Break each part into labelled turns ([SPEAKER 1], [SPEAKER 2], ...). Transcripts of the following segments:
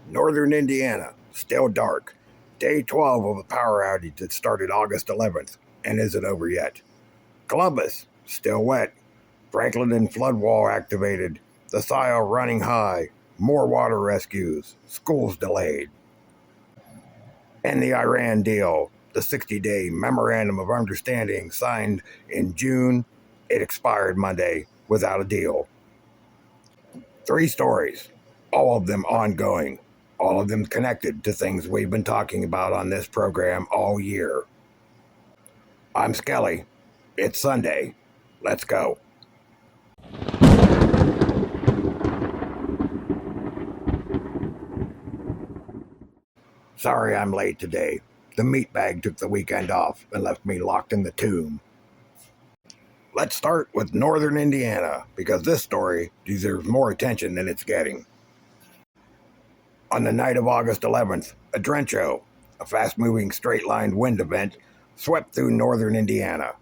[SPEAKER 1] Northern Indiana, still dark. Day 12 of a power outage that started August 11th and isn't over yet. Columbus, still wet. Franklinton floodwall activated. The Sile running high. More water rescues. Schools delayed. And the Iran deal, the 60-day memorandum of understanding signed in June, it expired Monday without a deal. 3 stories, all of them ongoing, all of them connected to things we've been talking about on this program all year. I'm Skelly. It's Sunday. Let's go. Sorry I'm late today. The meatbag took the weekend off and left me locked in the tomb. Let's start with Northern Indiana, because this story deserves more attention than it's getting. On the night of August 11th, a derecho, a fast-moving straight-lined wind event, swept through northern Indiana.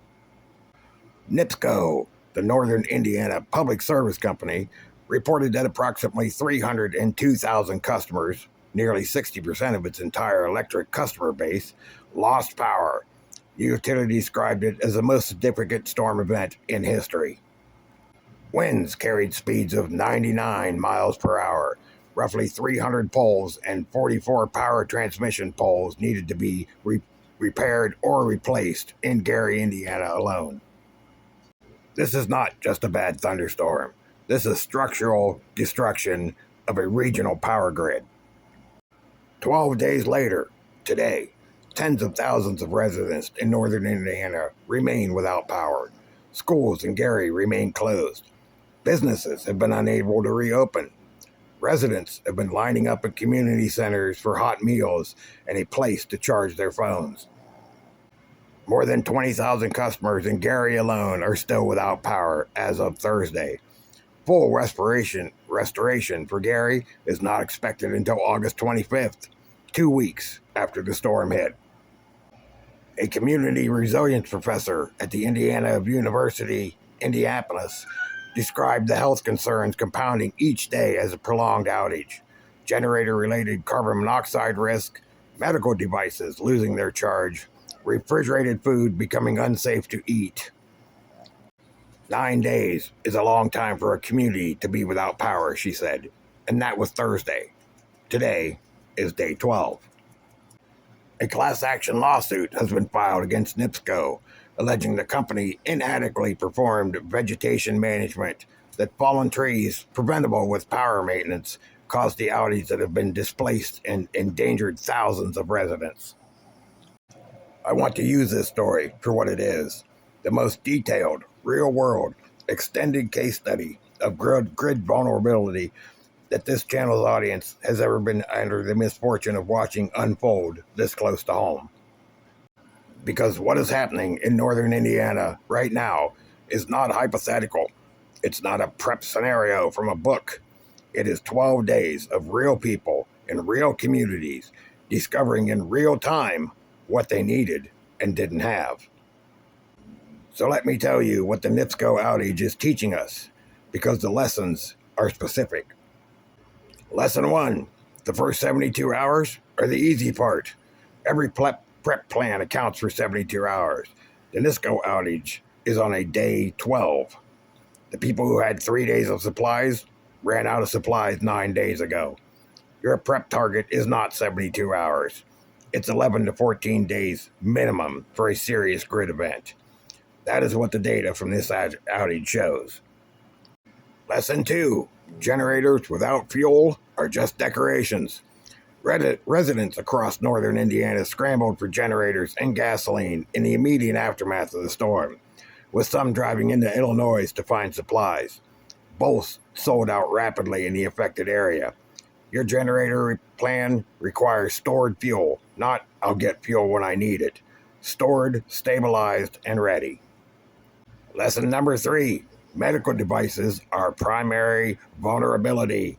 [SPEAKER 1] NIPSCO, the Northern Indiana Public Service Company, reported that approximately 302,000 customers, nearly 60% of its entire electric customer base, lost power. The utility described it as the most significant storm event in history. Winds carried speeds of 99 miles per hour. Roughly 300 poles and 44 power transmission poles needed to be repaired or replaced in Gary, Indiana alone. This is not just a bad thunderstorm. This is structural destruction of a regional power grid. 12 days later, today, tens of thousands of residents in northern Indiana remain without power. Schools in Gary remain closed. Businesses have been unable to reopen. Residents have been lining up at community centers for hot meals and a place to charge their phones. More than 20,000 customers in Gary alone are still without power as of Thursday. Full restoration for Gary is not expected until August 25th, 2 weeks after the storm hit. A community resilience professor at the Indiana University, Indianapolis, described the health concerns compounding each day as a prolonged outage, generator-related carbon monoxide risk, medical devices losing their charge, refrigerated food becoming unsafe to eat. 9 days is a long time for a community to be without power, she said, and that was Thursday. Today is day 12. A class action lawsuit has been filed against NIPSCO, alleging the company inadequately performed vegetation management, that fallen trees, preventable with power maintenance, caused the outage that have been displaced and endangered thousands of residents. I want to use this story for what it is, the most detailed, real-world, extended case study of grid vulnerability that this channel's audience has ever been under the misfortune of watching unfold this close to home. Because what is happening in northern Indiana right now is not hypothetical. It's not a prep scenario from a book. It is 12 days of real people in real communities discovering in real time what they needed and didn't have. So let me tell you what the NIPSCO outage is teaching us, because the lessons are specific. Lesson 1, the first 72 hours are the easy part. Every prep plan accounts for 72 hours. The NIPSCO outage is on a day 12. The people who had 3 days of supplies ran out of supplies 9 days ago. Your prep target is not 72 hours. It's 11 to 14 days minimum for a serious grid event. That is what the data from this outage shows. Lesson 2, generators without fuel are just decorations. Residents across northern Indiana scrambled for generators and gasoline in the immediate aftermath of the storm, with some driving into Illinois to find supplies. Both sold out rapidly in the affected area. Your generator plan requires stored fuel, not I'll get fuel when I need it. Stored, stabilized, and ready. Lesson number 3, medical devices are primary vulnerability.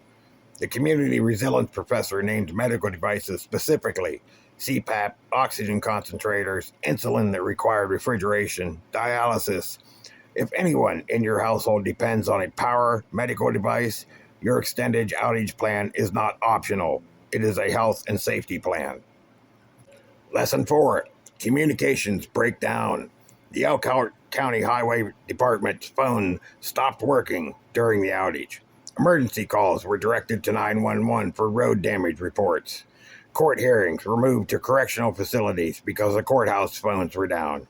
[SPEAKER 1] The community resilience professor named medical devices specifically CPAP, oxygen concentrators, insulin that required refrigeration, dialysis. If anyone in your household depends on a power medical device, your extended outage plan is not optional. it is a health and safety plan. Lesson 4. Communications breakdown. The Elkhart County Highway Department's phone stopped working during the outage. Emergency calls were directed to 911 for road damage reports. Court hearings were moved to correctional facilities because the courthouse phones were down.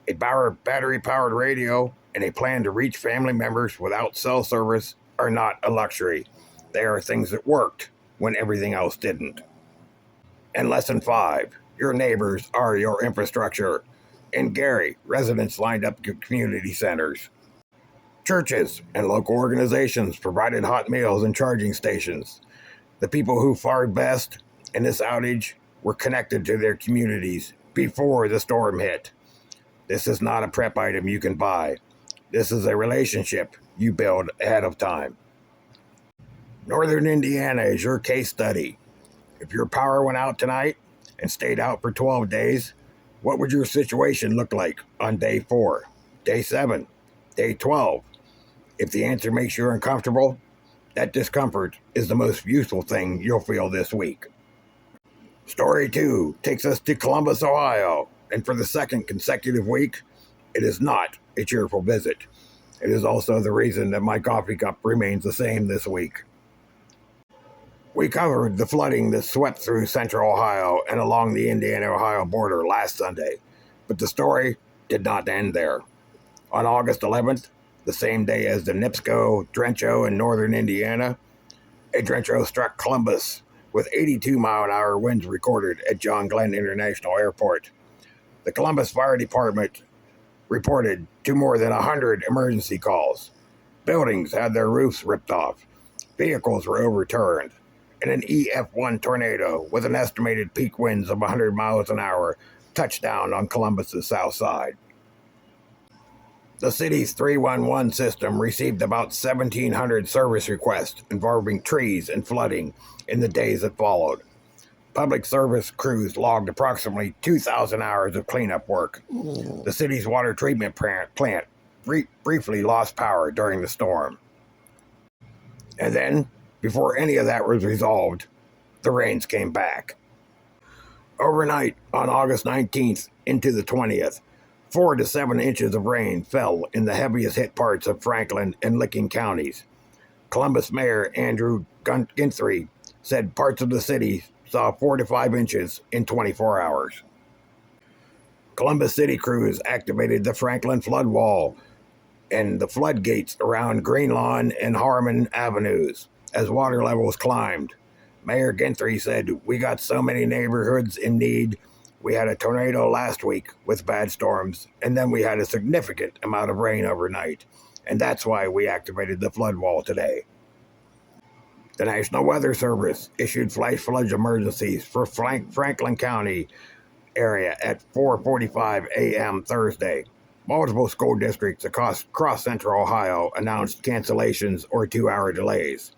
[SPEAKER 1] A battery-powered radio and a plan to reach family members without cell service are not a luxury. They are things that worked when everything else didn't. And lesson 5, your neighbors are your infrastructure. In Gary, residents lined up at community centers. Churches and local organizations provided hot meals and charging stations. The people who fared best in this outage were connected to their communities before the storm hit. This is not a prep item you can buy. This is a relationship you build ahead of time. Northern Indiana is your case study. If your power went out tonight and stayed out for 12 days, what would your situation look like on day 4, day 7, day 12? If the answer makes you uncomfortable, that discomfort is the most useful thing you'll feel this week. Story 2 takes us to Columbus, Ohio, and for the second consecutive week, it is not a cheerful visit. It is also the reason that my coffee cup remains the same this week. We covered the flooding that swept through central Ohio and along the Indiana-Ohio border last Sunday, but the story did not end there. On August 11th, the same day as the NIPSCO derecho in northern Indiana, a derecho struck Columbus with 82-mile-an-hour winds recorded at John Glenn International Airport. The Columbus Fire Department reported to more than 100 emergency calls. Buildings had their roofs ripped off. Vehicles were overturned. And an EF1 tornado with an estimated peak winds of 100 miles an hour touched down on Columbus's south side. The city's 311 system received about 1,700 service requests involving trees and flooding in the days that followed. Public service crews logged approximately 2,000 hours of cleanup work. The city's water treatment plant briefly lost power during the storm. And then, before any of that was resolved, the rains came back. Overnight, on August 19th into the 20th, 4 to 7 inches of rain fell in the heaviest hit parts of Franklin and Licking counties. Columbus Mayor Andrew Guthrie said parts of the city saw 4 to 5 inches in 24 hours. Columbus City crews activated the Franklin floodwall and the floodgates around Green Lawn and Harmon Avenues as water levels climbed. Mayor Guthrie said, "We got so many neighborhoods in need. We had a tornado last week with bad storms, and then we had a significant amount of rain overnight, and that's why we activated the flood wall today." The National Weather Service issued flash flood emergencies for Franklin County area at 4:45 a.m. Thursday. Multiple school districts across central Ohio announced cancellations or 2-hour delays.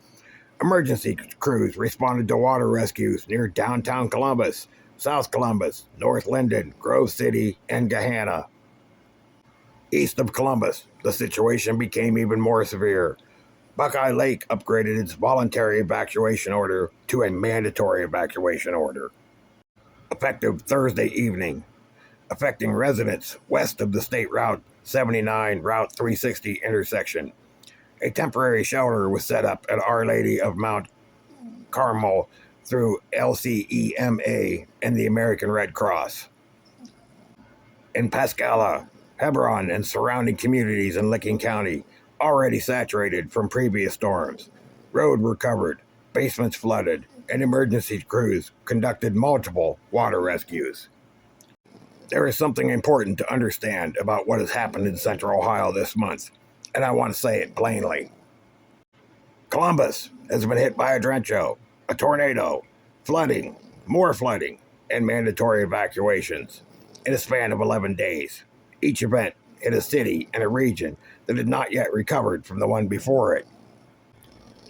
[SPEAKER 1] Emergency crews responded to water rescues near downtown Columbus, South Columbus, North Linden, Grove City, and Gahanna. East of Columbus, the situation became even more severe. Buckeye Lake upgraded its voluntary evacuation order to a mandatory evacuation order, effective Thursday evening, affecting residents west of the State Route 79, Route 360 intersection. A temporary shelter was set up at Our Lady of Mount Carmel through LCEMA and the American Red Cross. In Pascagoula, Hebron, and surrounding communities in Licking County, already saturated from previous storms, roads were covered, basements flooded, and emergency crews conducted multiple water rescues. There is something important to understand about what has happened in Central Ohio this month, and I want to say it plainly. Columbus has been hit by a derecho, a tornado, flooding, more flooding, and mandatory evacuations in a span of 11 days. Each event hit a city and a region that had not yet recovered from the one before it.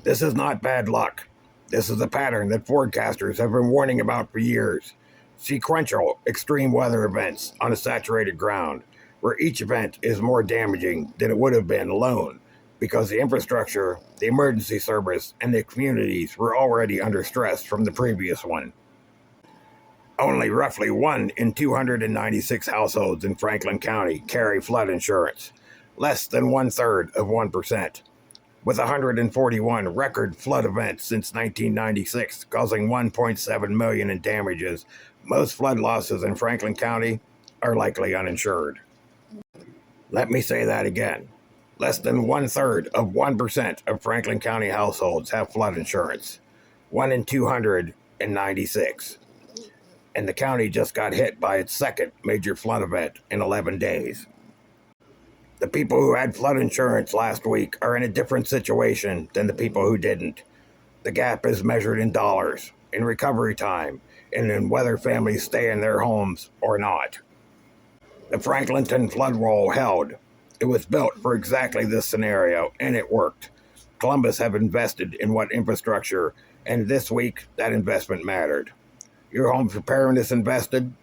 [SPEAKER 1] This is not bad luck. This is a pattern that forecasters have been warning about for years. Sequential extreme weather events on a saturated ground, where each event is more damaging than it would have been alone, because the infrastructure, the emergency service, and the communities were already under stress from the previous one. Only roughly 1 in 296 households in Franklin County carry flood insurance, less than 1/3 of 1%, with 141 record flood events since 1996, causing $1.7 million in damages. Most flood losses in Franklin County are likely uninsured. Let me say that again. Less than 1/3 of 1% of Franklin County households have flood insurance. 1 in 296. And the county just got hit by its second major flood event in 11 days. The people who had flood insurance last week are in a different situation than the people who didn't. The gap is measured in dollars, in recovery time, and in whether families stay in their homes or not. The Franklinton floodwall held. It was built for exactly this scenario, and it worked. Columbus have invested in what infrastructure, and this week that investment mattered. Your home's preparedness investment,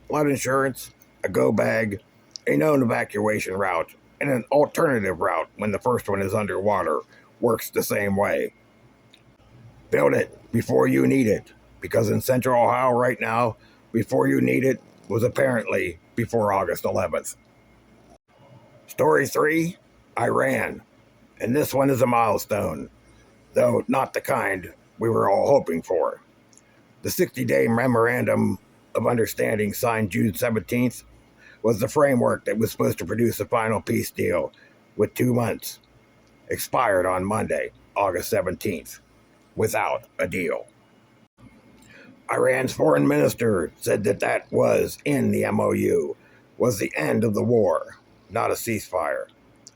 [SPEAKER 1] flood insurance, a go bag, a known evacuation route, and an alternative route when the first one is underwater works the same way. Build it before you need it, because in Central Ohio right now, before you need it was apparently before August 11th. Story 3, Iran. And this one is a milestone, though not the kind we were all hoping for. The 60-day memorandum of understanding signed June 17th was the framework that was supposed to produce a final peace deal with 2 months. Expired on Monday, August 17th, without a deal. Iran's foreign minister said that was in the MOU, was the end of the war, not a ceasefire,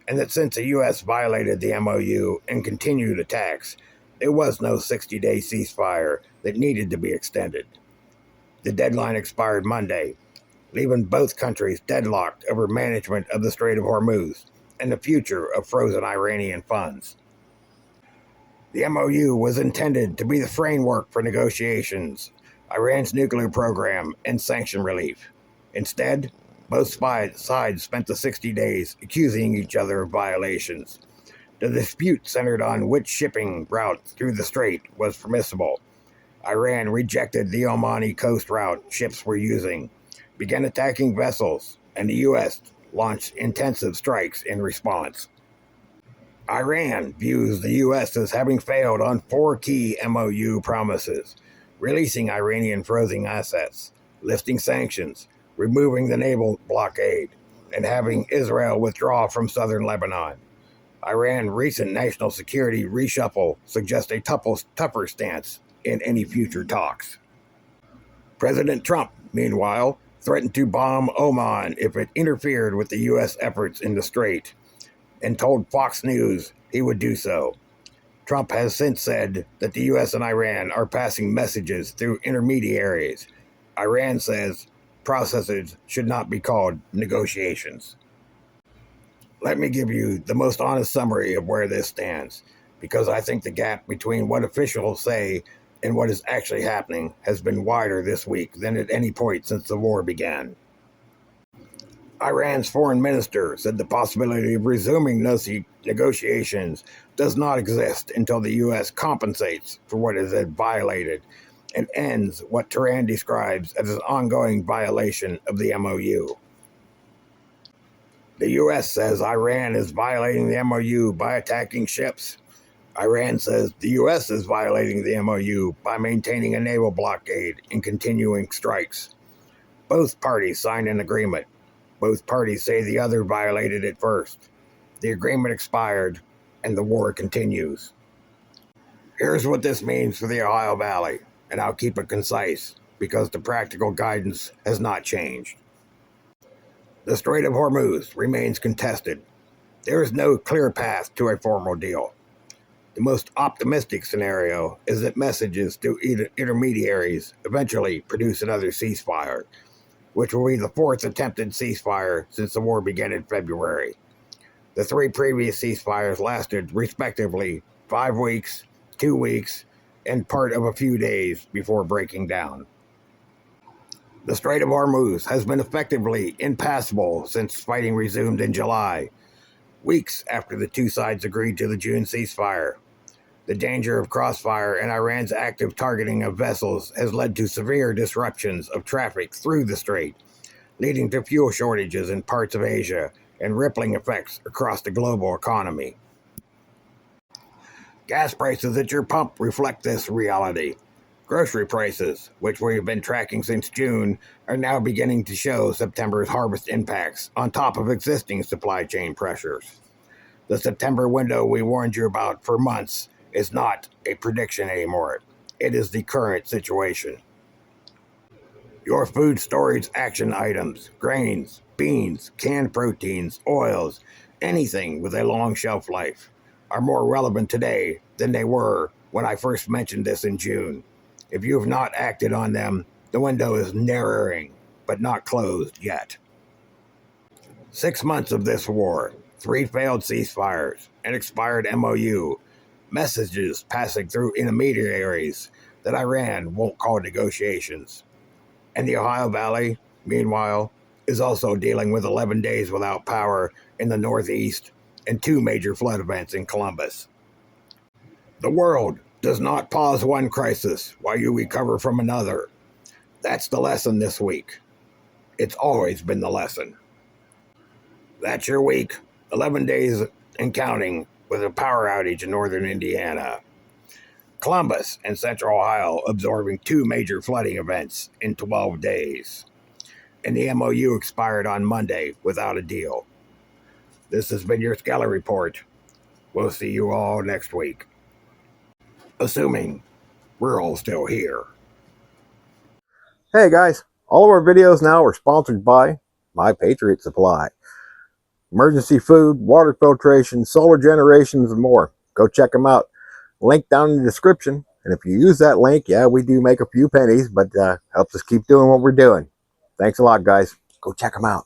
[SPEAKER 1] and that since the U.S. violated the MOU and continued attacks, there was no 60-day ceasefire that needed to be extended. The deadline expired Monday, leaving both countries deadlocked over management of the Strait of Hormuz and the future of frozen Iranian funds. The MOU was intended to be the framework for negotiations, Iran's nuclear program, and sanction relief. Instead, both sides spent the 60 days accusing each other of violations. The dispute centered on which shipping route through the strait was permissible. Iran rejected the Omani coast route ships were using, began attacking vessels, and the U.S. launched intensive strikes in response. Iran views the U.S. as having failed on 4 key MOU promises: releasing Iranian frozen assets, lifting sanctions, removing the naval blockade, and having Israel withdraw from southern Lebanon. Iran's recent national security reshuffle suggests a tougher stance in any future talks. President Trump, meanwhile, threatened to bomb Oman if it interfered with the U.S. efforts in the strait, and told Fox News he would do so. Trump has since said that the U.S. and Iran are passing messages through intermediaries. Iran says processes should not be called negotiations. Let me give you the most honest summary of where this stands, because I think the gap between what officials say and what is actually happening has been wider this week than at any point since the war began. Iran's foreign minister said the possibility of resuming negotiations does not exist until the U.S. compensates for what it has violated and ends what Tehran describes as an ongoing violation of the MOU. The U.S. says Iran is violating the MOU by attacking ships. Iran says the U.S. is violating the MOU by maintaining a naval blockade and continuing strikes. Both parties signed an agreement. Both parties say the other violated it first. The agreement expired, and the war continues. Here's what this means for the Ohio Valley, and I'll keep it concise because the practical guidance has not changed. The Strait of Hormuz remains contested. There is no clear path to a formal deal. The most optimistic scenario is that messages to intermediaries eventually produce another ceasefire, which will be the 4th attempted ceasefire since the war began in February. The 3 previous ceasefires lasted, respectively, 5 weeks, 2 weeks, and part of a few days before breaking down. The Strait of Hormuz has been effectively impassable since fighting resumed in July. weeks after the two sides agreed to the June ceasefire. The danger of crossfire and Iran's active targeting of vessels has led to severe disruptions of traffic through the strait, leading to fuel shortages in parts of Asia and rippling effects across the global economy. Gas prices at your pump reflect this reality. Grocery prices, which we've been tracking since June, are now beginning to show September's harvest impacts on top of existing supply chain pressures. The September window we warned you about for months is not a prediction anymore. It is the current situation. Your food storage action items, grains, beans, canned proteins, oils, anything with a long shelf life, are more relevant today than they were when I first mentioned this in June. If you have not acted on them, the window is narrowing, but not closed yet. 6 months of this war, 3 failed ceasefires, an expired MOU, messages passing through intermediaries that Iran won't call negotiations. And the Ohio Valley, meanwhile, is also dealing with 11 days without power in the Northeast and 2 major flood events in Columbus. The world does not pause one crisis while you recover from another. That's the lesson this week. It's always been the lesson. That's your week, 11 days and counting, with a power outage in northern Indiana. Columbus and central Ohio absorbing 2 major flooding events in 12 days. And the MOU expired on Monday without a deal. This has been your Skelly Report. We'll see you all next week. Assuming we're all still here.
[SPEAKER 2] Hey guys, all of our videos now are sponsored by My Patriot Supply. Emergency food, water filtration, solar generations, and more. Go check them out. Link down in the description. And if you use that link, yeah, we do make a few pennies, but helps us keep doing what we're doing. Thanks a lot, guys. Go check them out.